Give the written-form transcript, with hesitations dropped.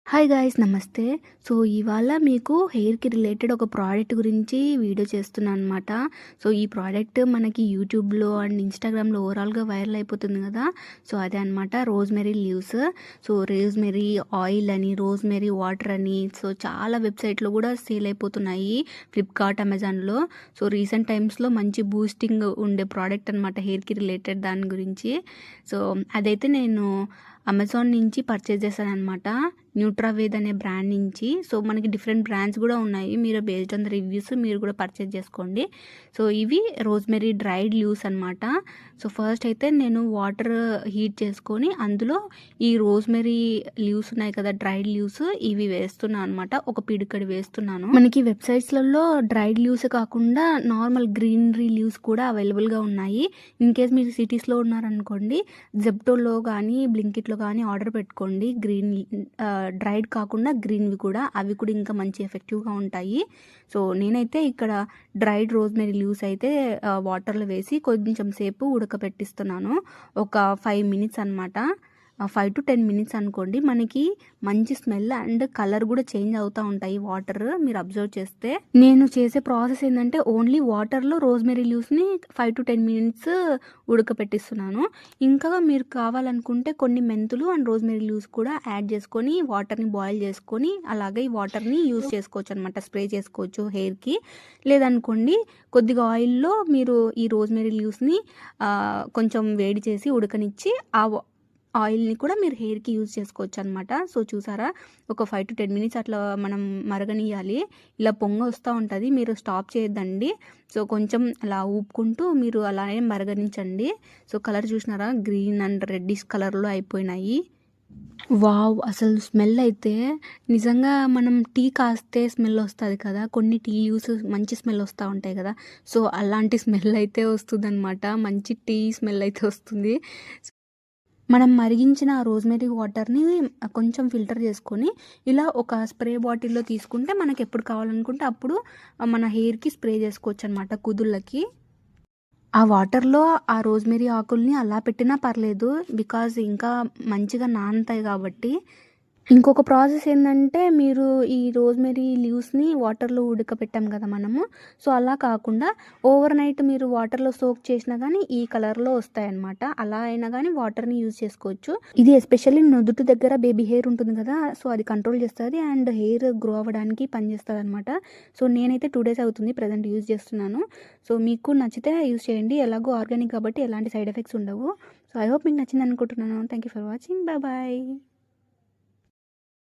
Hi guys నమస్తే. So, ఇవాళ మీకు హెయిర్‌కి రిలేటెడ్ ఒక ప్రోడక్ట్ గురించి వీడియో చేస్తున్నాను అనమాట. సో, ఈ ప్రోడక్ట్ మనకి యూట్యూబ్‌లో అండ్ ఇన్‌స్టాగ్రామ్‌లో ఓవరాల్‌గా వైరల్ అయిపోతుంది కదా! సో, అదే అనమాట rosemary leaves. So, rosemary oil అని, రోజ్‌మెరీ వాటర్ అని సో, చాలా వెబ్‌సైట్‌లో కూడా సేల్ అయిపోతున్నాయి. ఫ్లిప్‌కార్ట్, అమెజాన్‌లో. సో, రీసెంట్ టైమ్స్‌లో మంచి బూస్టింగ్ ఉండే ప్రోడక్ట్ అనమాట హెయిర్‌కి రిలేటెడ్ దాని గురించి. సో, అదైతే నేను అమెజాన్ నుంచి పర్చేస్ చేశాననమాట. న్యూట్రావేద్ అనే బ్రాండ్ నుంచి. సో, మనకి డిఫరెంట్ బ్రాండ్స్ కూడా ఉన్నాయి. మీరు బేస్డ్ ఆన్ ద రివ్యూస్ మీరు కూడా పర్చేస్ చేసుకోండి. సో, ఇవి రోజ్‌మెరీ డ్రైడ్ లీవ్స్ అనమాట. సో, ఫస్ట్ అయితే నేను వాటర్ హీట్ చేసుకొని అందులో ఈ రోజ్‌మెరీ లీవ్స్ ఉన్నాయి కదా! డ్రైడ్ లీవ్స్ ఇవి వేస్తున్నా అనమాట. ఒక పిడికెడు వేస్తున్నాను. మనకి వెబ్‌సైట్స్‌లలో డ్రైడ్ లీవ్స్ కాకుండా నార్మల్ గ్రీనరీ లీవ్స్ కూడా అవైలబుల్‌గా ఉన్నాయి. ఇన్ కేస్ మీరు సిటీస్‌లో ఉన్నారనుకోండి జెప్టోలో కానీ, బ్లింకిట్‌లో కానీ ఆర్డర్ పెట్టుకోండి. డ్రైడ్ కాకుండా గ్రీన్‌వి కూడా. అవి కూడా ఇంకా మంచి ఎఫెక్టివ్‌గా ఉంటాయి. సో, నేనైతే ఇక్కడ డ్రైడ్ రోజ్‌మెరీ లీవ్స్ అయితే వాటర్‌లో వేసి కొంచెం సేపు ఉడకపెట్టిస్తున్నాను. ఒక 5 మినిట్స్ అనమాట. 5-10 మినిట్స్ అనుకోండి. మనకి మంచి స్మెల్ అండ్ కలర్ కూడా చేంజ్ అవుతూ ఉంటాయి వాటర్ మీరు అబ్జర్వ్ చేస్తే. నేను చేసే ప్రాసెస్ ఏంటంటే ఓన్లీ వాటర్‌లో రోజ్‌మెరీ లీవ్స్‌ని 5-10 మినిట్స్ ఉడకపెట్టిస్తున్నాను. ఇంకా మీరు కావాలనుకుంటే కొన్ని మెంతులు అండ్ రోజ్‌మెరీ లీవ్స్ కూడా యాడ్ చేసుకొని వాటర్‌ని బాయిల్ చేసుకొని అలాగే ఈ వాటర్‌ని యూజ్ చేసుకోవచ్చు అనమాట. స్ప్రే చేసుకోవచ్చు హెయిర్‌కి. లేదనుకోండి కొద్దిగా ఆయిల్‌లో మీరు ఈ రోజ్‌మెరీ లీవ్స్‌ని కొంచెం వేడి చేసి ఉడకనిచ్చి ఆయిల్‌ని కూడా మీరు హెయిర్‌కి యూజ్ చేసుకోవచ్చనమాట. సో, చూసారా ఒక 5-10 మినిట్స్ అట్లా మనం మరగనియ్యాలి. ఇలా పొంగొస్తా ఉంటది. మీరు స్టాప్ చేయొద్దండి. సో, కొంచెం అలా ఊపుకుంటూ మీరు అలానే మరగనించండి. సో, కలర్ చూసినారా గ్రీన్ అండ్ రెడ్డిష్ కలర్‌లో అయిపోయినాయి. వావ్! అసలు స్మెల్ అయితే నిజంగా మనం టీ కాస్తే స్మెల్ వస్తది కదా! కొన్ని టీ లీవ్స్ మంచి స్మెల్ వస్తా ఉంటాయి కదా! సో, అలాంటి స్మెల్ అయితే వస్తుందనమాట. మంచి టీ స్మెల్ అయితే వస్తుంది. మనం మరిగించిన ఆ రోజ్‌మెరీ వాటర్‌ని కొంచెం ఫిల్టర్ చేసుకొని, ఇలా ఒక స్ప్రే బాటిల్‌లో తీసుకుంటే మనకెప్పుడు కావాలనుకుంటే అప్పుడు మన హెయిర్‌కి స్ప్రే చేసుకోవచ్చనమాట కుదుళ్ళకి. ఆ వాటర్‌లో ఆ రోజ్‌మెరీ ఆకుల్ని అలా పెట్టినా పర్లేదు. బికాజ్ ఇంకా మంచిగా నానతాయి కాబట్టి. ఇంకొక ప్రాసెస్ ఏందంటే, మీరు ఈ రోజ్‌మెరీ లీవ్స్‌ని వాటర్‌లో ఉడకపెట్టాం కదా మనము. సో, అలా కాకుండా ఓవర్ నైట్ మీరు వాటర్‌లో సోక్ చేసినా గానీ, ఈ కలర్‌లో వస్తాయన్నమాట. అలా అయినా గానీ వాటర్‌ని యూజ్ చేసుకోవచ్చు. ఇది ఎస్పెషల్లీ నుదుటి దగ్గర బేబీ హెయిర్ ఉంటుంది కదా! సో, అది కంట్రోల్ చేస్తది అండ్ హెయిర్ గ్రో అవ్వడానికి పనిచేస్తదనమాట. సో, నేనైతే 2 డేస్ అవుతుంది ప్రెజెంట్ యూజ్ చేస్తున్నాను. సో, మీకు నచ్చితే యూజ్ చేయండి. ఎలాగో ఆర్గానిక్ కాబట్టి ఎలాంటి సైడ్ ఎఫెక్ట్స్ ఉండవు. సో, ఐ హోప్ మీకు నచ్చిందనుకుంటున్నాను. Thank you for watching. Bye.